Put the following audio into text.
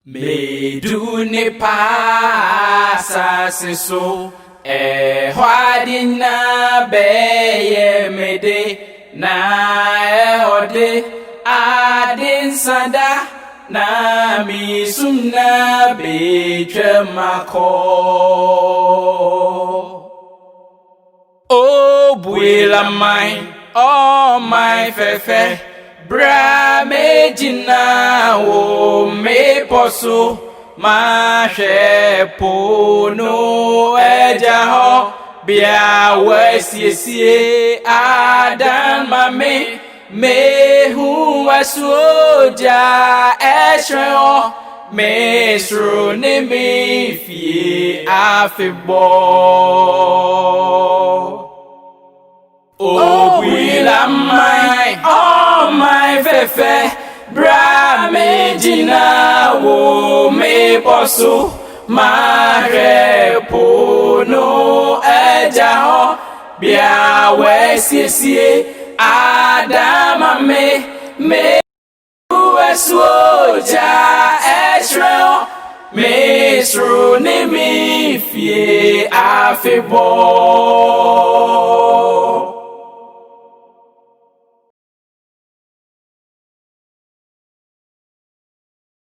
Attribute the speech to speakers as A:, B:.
A: Medu ne pasa siso hwadina beye mede na ode adin sada na mi sumna betwemako o buila mai o mai fefe bra mejina wo me poso ma shepo no eja ho bia wesiesie adan mame me hu asoja esho me sro ne me fie afebo o buila mai oh my fefe bra mejina wo me poso ma repo no eja ho bia wesiesie adama me uesoja esro me sro ne me fie afebo